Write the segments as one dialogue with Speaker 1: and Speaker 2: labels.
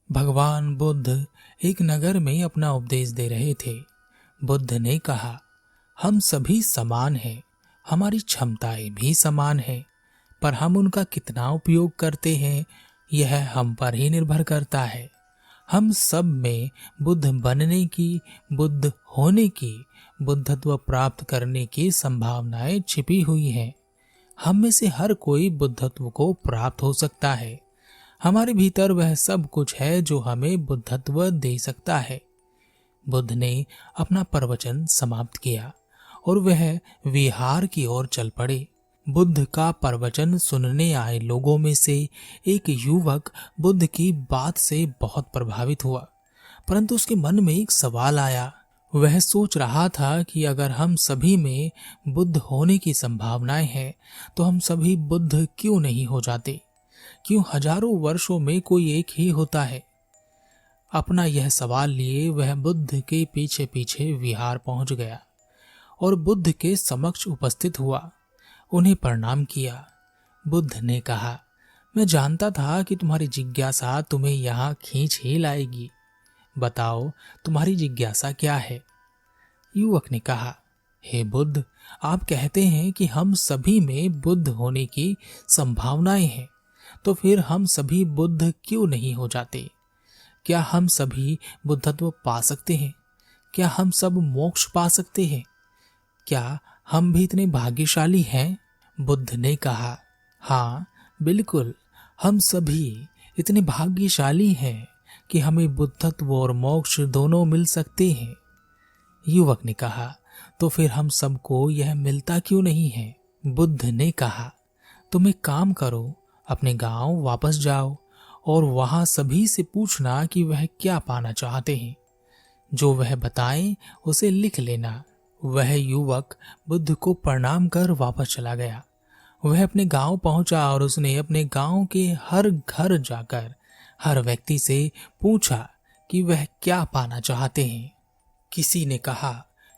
Speaker 1: भगवान बुद्ध एक नगर में अपना उपदेश दे रहे थे। बुद्ध ने कहा, हम सभी समान हैं, हमारी क्षमताएं भी समान हैं, पर हम उनका कितना उपयोग करते हैं यह हम पर ही निर्भर करता है। हम सब में बुद्ध बनने की, बुद्ध होने की, बुद्धत्व प्राप्त करने की संभावनाएं छिपी हुई हैं। हम में से हर कोई बुद्धत्व को प्राप्त हो सकता है। हमारे भीतर वह सब कुछ है जो हमें बुद्धत्व दे सकता है। बुद्ध ने अपना प्रवचन समाप्त किया और वह विहार की ओर चल पड़े। बुद्ध का प्रवचन सुनने आए लोगों में से एक युवक बुद्ध की बात से बहुत प्रभावित हुआ, परंतु उसके मन में एक सवाल आया। वह सोच रहा था कि अगर हम सभी में बुद्ध होने की संभावनाएं हैं तो हम सभी बुद्ध क्यों नहीं हो जाते? क्यों हजारों वर्षों में कोई एक ही होता है? अपना यह सवाल लिए वह बुद्ध के पीछे पीछे विहार पहुंच गया और बुद्ध के समक्ष उपस्थित हुआ। उन्हें प्रणाम किया। बुद्ध ने कहा, मैं जानता था कि तुम्हारी जिज्ञासा तुम्हें यहाँ खींच ही लाएगी। बताओ, तुम्हारी जिज्ञासा क्या है? युवक ने कहा, हे बुद्ध, आप कहते हैं कि हम सभी में बुद्ध होने की संभावनाएं हैं, तो फिर हम सभी बुद्ध क्यों नहीं हो जाते? क्या हम सभी बुद्धत्व पा सकते हैं? क्या हम सब मोक्ष पा सकते हैं? क्या हम भी इतने भाग्यशाली हैं? बुद्ध ने कहा, हाँ बिल्कुल, हम सभी इतने भाग्यशाली हैं कि हमें बुद्धत्व और मोक्ष दोनों मिल सकते हैं। युवक ने कहा, तो फिर हम सबको यह मिलता क्यों नहीं है? बुद्ध ने कहा, तुम एक काम करो, अपने गांव वापस जाओ और वहां सभी से पूछना कि वह क्या पाना चाहते हैं। जो वह बताएं उसे लिख लेना। वह युवक बुद्ध को प्रणाम कर वापस चला गया। वह अपने गांव पहुंचा और उसने अपने गांव के हर घर जाकर हर व्यक्ति से पूछा कि वह क्या पाना चाहते हैं। किसी ने कहा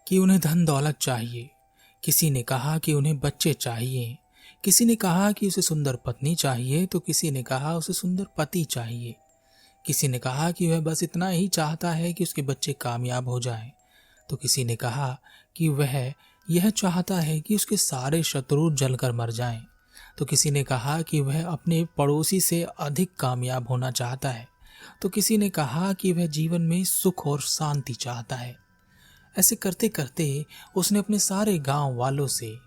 Speaker 1: कि उन्हें धन दौलत चाहिए, किसी ने कहा कि उन्हें बच्चे चाहिए, किसी ने कहा कि उसे सुंदर पत्नी चाहिए, तो किसी ने कहा उसे सुंदर पति चाहिए। किसी ने कहा कि वह बस इतना ही चाहता है कि उसके बच्चे कामयाब हो जाएं, तो किसी ने कहा कि वह यह चाहता है कि उसके सारे शत्रु जलकर मर जाएं, तो किसी ने कहा कि वह अपने पड़ोसी से अधिक कामयाब होना चाहता है, तो किसी ने कहा कि वह जीवन में सुख और शांति चाहता है। ऐसे करते करते उसने अपने सारे गांव वालों से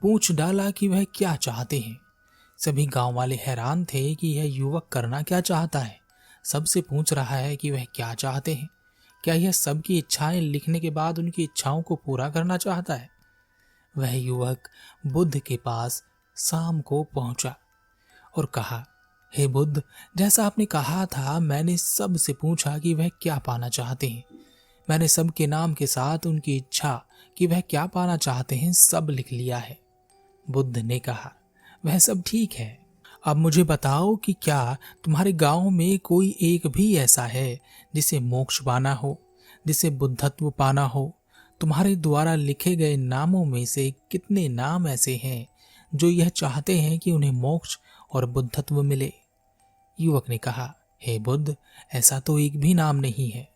Speaker 1: पूछ डाला कि वह क्या चाहते हैं। सभी गांव वाले हैरान थे कि यह युवक करना क्या चाहता है। सबसे पूछ रहा है कि वह क्या चाहते हैं। क्या यह सबकी इच्छाएं लिखने के बाद उनकी इच्छाओं को पूरा करना चाहता है? वह युवक बुद्ध के पास शाम को पहुंचा और कहा, हे बुद्ध, जैसा आपने कहा था मैंने सबसे पूछा कि वह क्या पाना चाहते हैं। मैंने सबके नाम के साथ उनकी इच्छा कि वह क्या पाना चाहते हैं सब लिख लिया है। बुद्ध ने कहा, वह सब ठीक है। अब मुझे बताओ कि क्या तुम्हारे गांव में कोई एक भी ऐसा है जिसे मोक्ष पाना हो, जिसे बुद्धत्व पाना हो? तुम्हारे द्वारा लिखे गए नामों में से कितने नाम ऐसे हैं जो यह चाहते हैं कि उन्हें मोक्ष और बुद्धत्व मिले? युवक ने कहा, हे बुद्ध, ऐसा तो एक भी नाम नहीं है,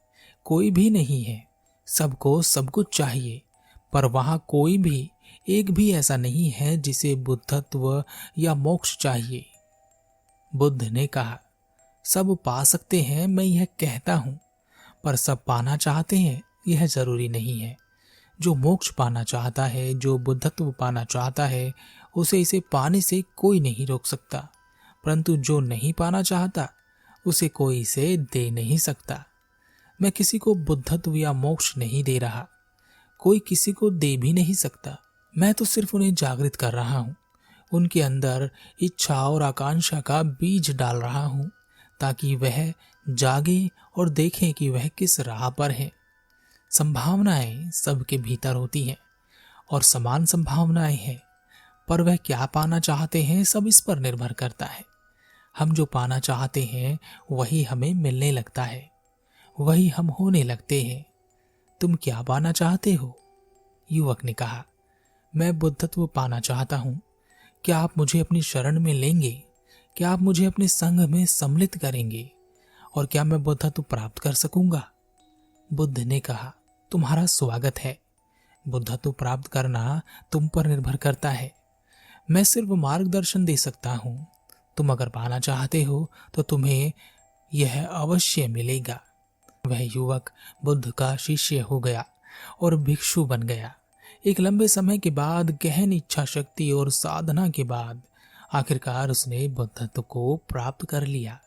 Speaker 1: कोई भी नहीं है। सबको सब कुछ चाहिए, पर वहां कोई भी एक भी ऐसा नहीं है जिसे बुद्धत्व या मोक्ष चाहिए। बुद्ध ने कहा, सब पा सकते हैं, मैं यह कहता हूं, पर सब पाना चाहते हैं यह जरूरी नहीं है। जो मोक्ष पाना चाहता है, जो बुद्धत्व पाना चाहता है, उसे इसे पाने से कोई नहीं रोक सकता, परंतु जो नहीं पाना चाहता उसे कोई इसे दे नहीं सकता। मैं किसी को बुद्धत्व या मोक्ष नहीं दे रहा, कोई किसी को दे भी नहीं सकता। मैं तो सिर्फ उन्हें जागृत कर रहा हूं, उनके अंदर इच्छा और आकांक्षा का बीज डाल रहा हूं, ताकि वह जागे और देखें कि वह किस राह पर है। संभावनाएं सबके भीतर होती हैं और समान संभावनाएं हैं, पर वह क्या पाना चाहते हैं सब इस पर निर्भर करता है। हम जो पाना चाहते हैं वही हमें मिलने लगता है, वही हम होने लगते हैं। तुम क्या पाना चाहते हो? युवक ने कहा, मैं बुद्धत्व पाना चाहता हूं। क्या आप मुझे अपनी शरण में लेंगे? क्या आप मुझे अपने संघ में सम्मिलित करेंगे और क्या मैं बुद्धत्व प्राप्त कर सकूंगा? बुद्ध ने कहा, तुम्हारा स्वागत है। बुद्धत्व प्राप्त करना तुम पर निर्भर करता है। मैं सिर्फ मार्गदर्शन दे सकता हूं। तुम अगर पाना चाहते हो तो तुम्हें यह अवश्य मिलेगा। वह युवक बुद्ध का शिष्य हो गया और भिक्षु बन गया। एक लंबे समय के बाद, गहन इच्छा शक्ति और साधना के बाद आखिरकार उसने बुद्धत्व को प्राप्त कर लिया।